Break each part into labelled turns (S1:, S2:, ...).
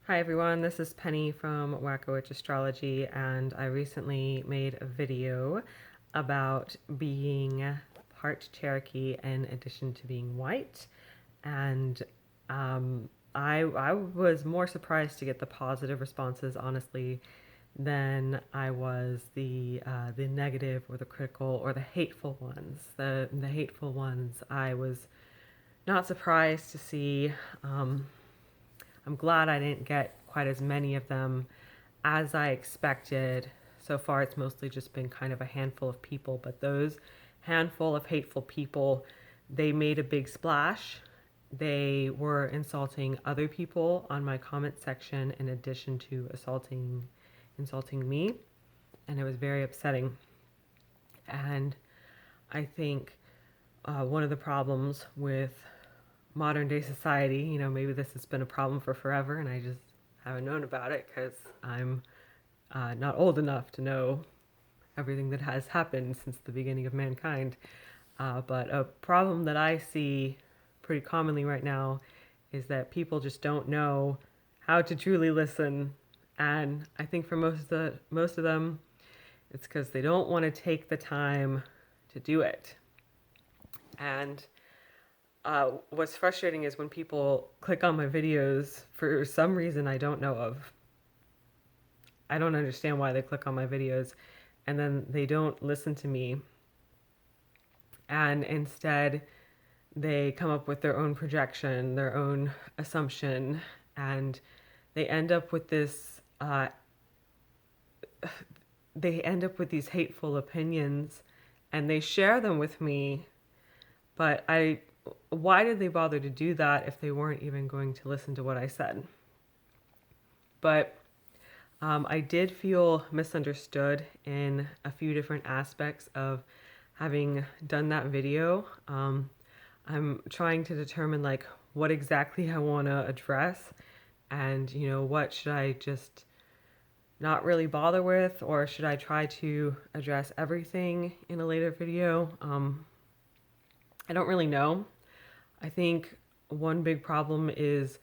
S1: Hi everyone, this is Penny from Astrology, and I recently made a video about being part Cherokee in addition to being white, and I was more surprised to get the positive responses, honestly, than I was the negative or the critical or the hateful ones. The hateful ones I was not surprised to see. I'm glad I didn't get quite as many of them as I expected. So far, it's mostly just been kind of a handful of people, but those handful of hateful people, they made a big splash. They were insulting other people on my comment section in addition to insulting me, and it was very upsetting. And I think one of the problems with modern day society, maybe this has been a problem for forever and I just haven't known about it because I'm not old enough to know everything that has happened since the beginning of mankind. But a problem that I see pretty commonly right now is that people just don't know how to truly listen. And I think for most of them, it's because they don't want to take the time to do it. And what's frustrating is when people click on my videos for some reason I don't know of. I don't understand why they click on my videos and then they don't listen to me. And instead, they come up with their own projection, their own assumption, and they end up with this. They end up with these hateful opinions, and they share them with me. But why did they bother to do that if they weren't even going to listen to what I said? But I did feel misunderstood in a few different aspects of having done that video. I'm trying to determine like what exactly I want to address and what should I just not really bother with, or should I try to address everything in a later video. I don't really know. I think one big problem is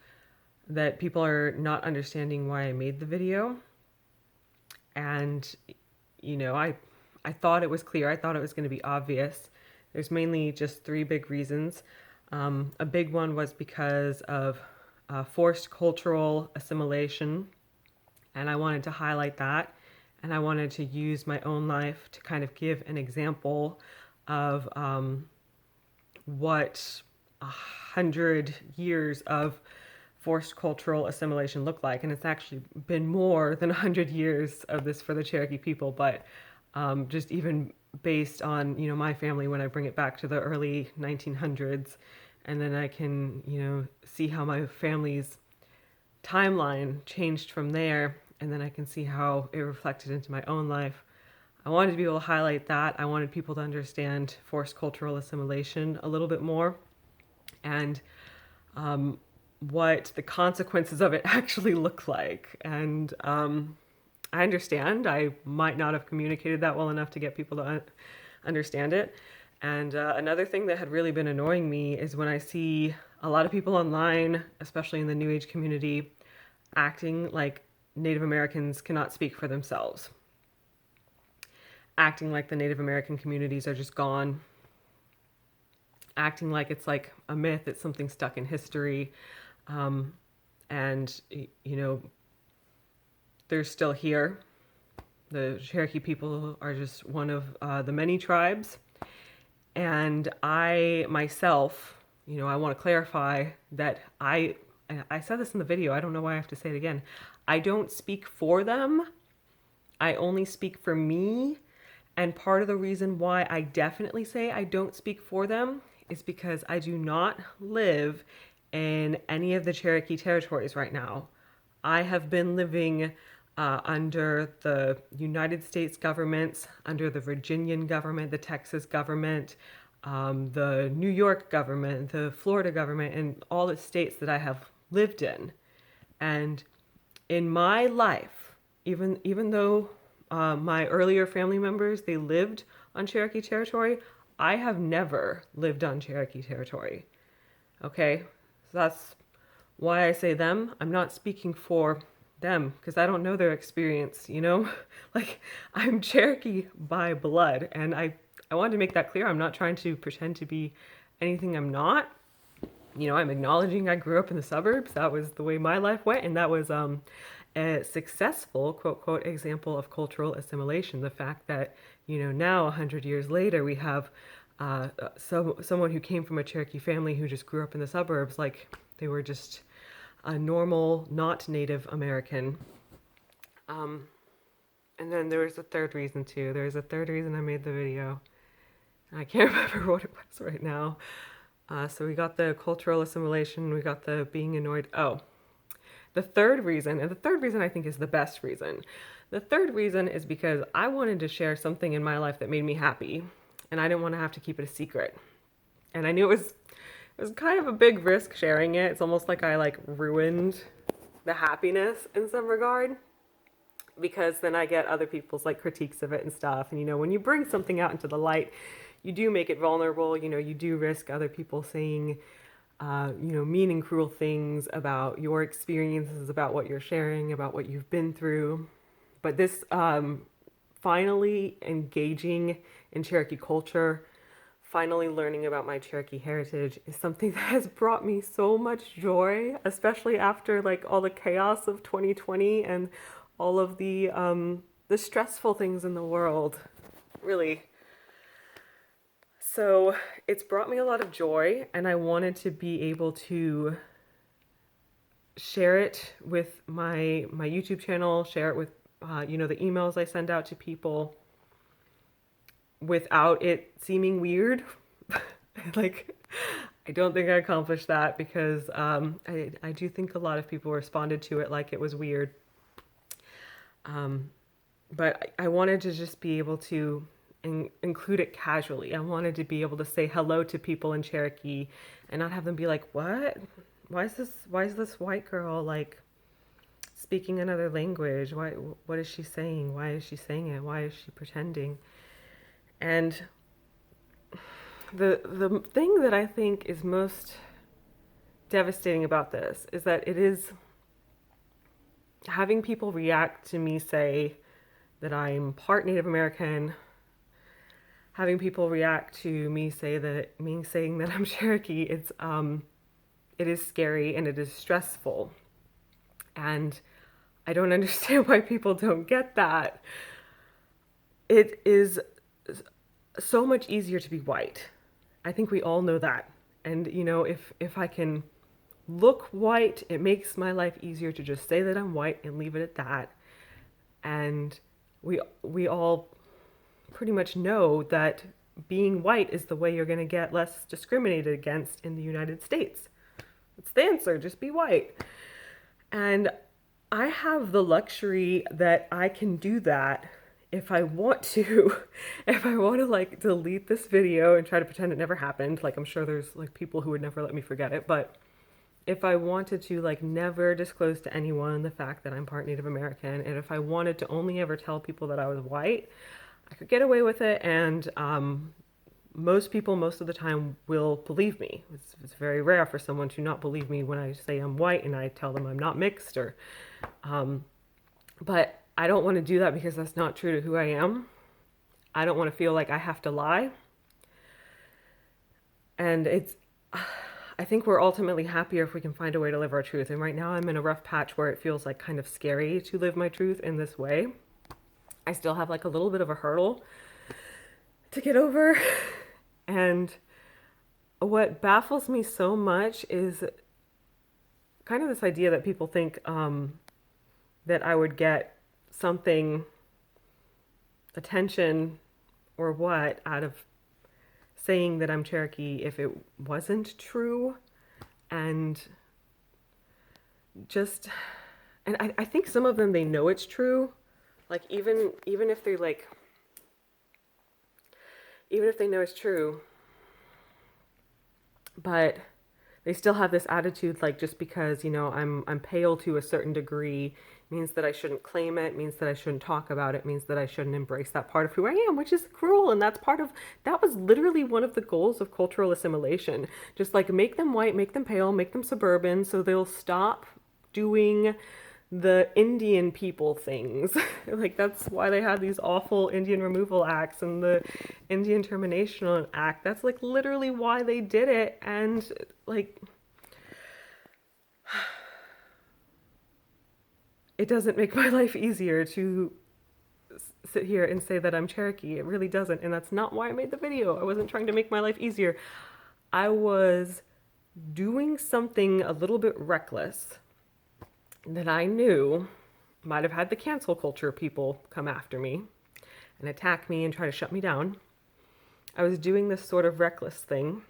S1: that people are not understanding why I made the video. And, I thought it was clear. I thought it was going to be obvious. There's mainly just three big reasons. A big one was because of forced cultural assimilation. And I wanted to highlight that. And I wanted to use my own life to kind of give an example of what 100 years of forced cultural assimilation looked like. And it's actually been more than 100 years of this for the Cherokee people, but just even based on, my family, when I bring it back to the early 1900s, and then I can, see how my family's timeline changed from there, and then I can see how it reflected into my own life. I wanted to be able to highlight that. I wanted people to understand forced cultural assimilation a little bit more, and what the consequences of it actually look like. And I understand I might not have communicated that well enough to get people to understand it. And another thing that had really been annoying me is when I see a lot of people online, especially in the New Age community, acting like Native Americans cannot speak for themselves, acting like the Native American communities are just gone, acting like it's like a myth, it's something stuck in history. And, they're still here. The Cherokee people are just one of the many tribes. And I myself, I want to clarify that I said this in the video, I don't know why I have to say it again. I don't speak for them. I only speak for me. And part of the reason why I definitely say I don't speak for them is because I do not live in any of the Cherokee territories right now. I have been living under the United States governments, under the Virginian government, the Texas government, the New York government, the Florida government, and all the states that I have lived in. And in my life, even though my earlier family members, they lived on Cherokee territory, I have never lived on Cherokee territory. Okay, so that's Why I say them, I'm not speaking for them because I don't know their experience, you know? Like, I'm Cherokee by blood, and I wanted to make that clear. I'm not trying to pretend to be anything I'm not. You know, I'm acknowledging I grew up in the suburbs. That was the way my life went, and that was a successful, quote, quote, example of cultural assimilation. The fact that, you know, now 100 years later, we have someone who came from a Cherokee family who just grew up in the suburbs, like they were just a normal, not Native American. Um, and then there was a third reason too. There's a third reason I made the video. I can't remember what it was right now. So we got the cultural assimilation, we got the being annoyed. Oh, the third reason, and the third reason I think is the best reason. The third reason is because I wanted to share something in my life that made me happy, and I didn't want to have to keep it a secret. And I knew it was kind of a big risk sharing it. It's almost like I like ruined the happiness in some regard because then I get other people's like critiques of it and stuff. And you know, when you bring something out into the light, you do make it vulnerable. You know, you do risk other people saying, you know, mean and cruel things about your experiences, about what you're sharing, about what you've been through. But this finally engaging in Cherokee culture, finally learning about my Cherokee heritage is something that has brought me so much joy, especially after like all the chaos of 2020 and all of the stressful things in the world. Really. So it's brought me a lot of joy, and I wanted to be able to share it with my YouTube channel, share it with you know, the emails I send out to people without it seeming weird. Like, I don't think I accomplished that because I do think a lot of people responded to it like it was weird. But I wanted to just be able to include it casually. I wanted to be able to say hello to people in Cherokee and not have them be like, "What? Why is this white girl like speaking another language? What is she saying? Why is she saying it? Why is she pretending?" And the thing that I think is most devastating about this is that it is having people react to me say that I'm part Native American, having people react to me saying that I'm Cherokee. It is scary and it is stressful, and I don't understand why people don't get that. It is so much easier to be white. I think we all know that. And you know, if I can look white, it makes my life easier to just say that I'm white and leave it at that. And we all pretty much know that being white is the way you're going to get less discriminated against in the United States. It's the answer, just be white. And I have the luxury that I can do that if I want to. If I want to like delete this video and try to pretend it never happened, like I'm sure there's like people who would never let me forget it, but if I wanted to like never disclose to anyone the fact that I'm part Native American, and if I wanted to only ever tell people that I was white, I could get away with it. And most people most of the time will believe me. It's very rare for someone to not believe me when I say I'm white and I tell them I'm not mixed, or but I don't want to do that because that's not true to who I am. I don't want to feel like I have to lie. And I think we're ultimately happier if we can find a way to live our truth. And right now I'm in a rough patch where it feels like kind of scary to live my truth in this way. I still have like a little bit of a hurdle to get over. And what baffles me so much is kind of this idea that people think that I would get something, attention or what, out of saying that I'm Cherokee if it wasn't true. And just, and I think some of them, they know it's true. Like even if they're like, even if they know it's true, but they still have this attitude like just because, you know, I'm pale to a certain degree means that I shouldn't claim it, means that I shouldn't talk about it, means that I shouldn't embrace that part of who I am, which is cruel. And that's part of that was literally one of the goals of cultural assimilation. Just like make them white, make them pale, make them suburban so they'll stop doing the Indian people things. Like that's why they had these awful Indian removal acts and the Indian termination act. That's like literally why they did it. And like it doesn't make my life easier to sit here and say that I'm Cherokee. It really doesn't. And that's not why I made the video. I wasn't trying to make my life easier. I was doing something a little bit reckless that I knew might have had the cancel culture people come after me and attack me and try to shut me down. I was doing this sort of reckless thing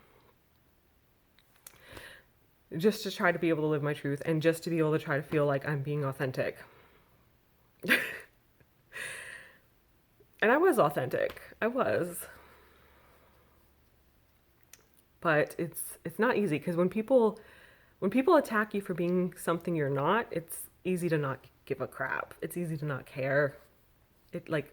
S1: just to try to be able to live my truth and just to be able to try to feel like I'm being authentic. And I was authentic. I was. But it's not easy because when people attack you for being something you're not, it's easy to not give a crap. It's easy to not care. It like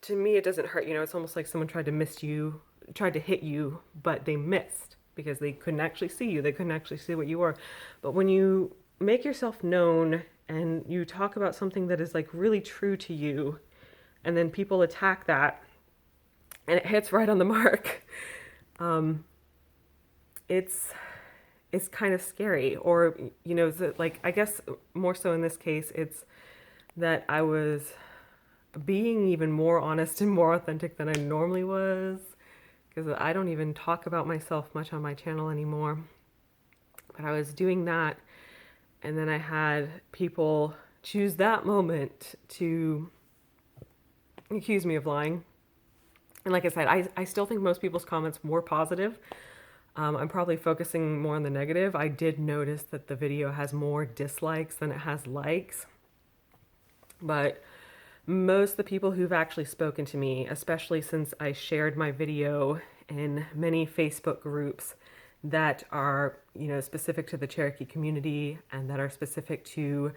S1: to me it doesn't hurt, you know, it's almost like someone tried to hit you, but they missed because they couldn't actually see you. They couldn't actually see what you were. But when you make yourself known and you talk about something that is like really true to you, and then people attack that and it hits right on the mark, it's kind of scary. Or, you know, like I guess more so in this case, it's that I was being even more honest and more authentic than I normally was, because I don't even talk about myself much on my channel anymore. But I was doing that, and then I had people choose that moment to accuse me of lying. And like I said, I still think most people's comments were positive. I'm probably focusing more on the negative. I did notice that the video has more dislikes than it has likes. But most of the people who've actually spoken to me, especially since I shared my video in many Facebook groups that are, you know, specific to the Cherokee community and that are specific to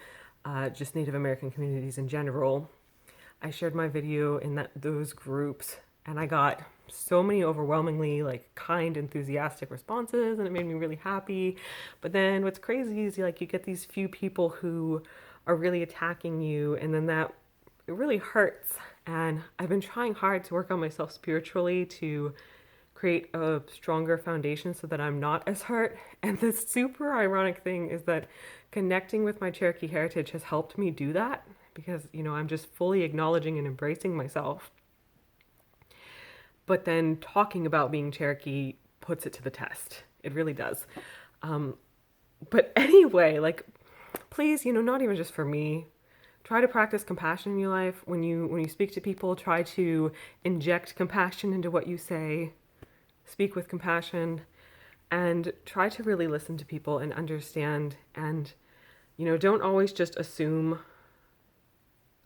S1: just Native American communities in general, I shared my video in those groups, and I got so many overwhelmingly like kind, enthusiastic responses, and it made me really happy. But then what's crazy is like you get these few people who are really attacking you, and then that it really hurts. And I've been trying hard to work on myself spiritually to create a stronger foundation so that I'm not as hurt. And the super ironic thing is that connecting with my Cherokee heritage has helped me do that, because, you know, I'm just fully acknowledging and embracing myself. But then talking about being Cherokee puts it to the test. It really does. But anyway, like, please, you know, not even just for me, try to practice compassion in your life. When you speak to people, try to inject compassion into what you say. Speak with compassion, and try to really listen to people and understand. And, you know, don't always just assume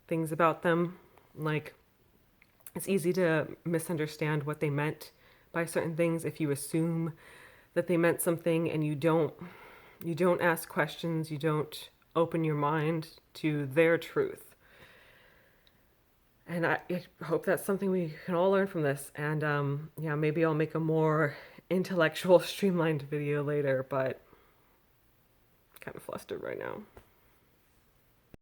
S1: things about them. Like, it's easy to misunderstand what they meant by certain things if you assume that they meant something and you don't ask questions, you don't open your mind to their truth. And I hope that's something we can all learn from this. And yeah, maybe I'll make a more intellectual, streamlined video later, but I'm kind of flustered right now.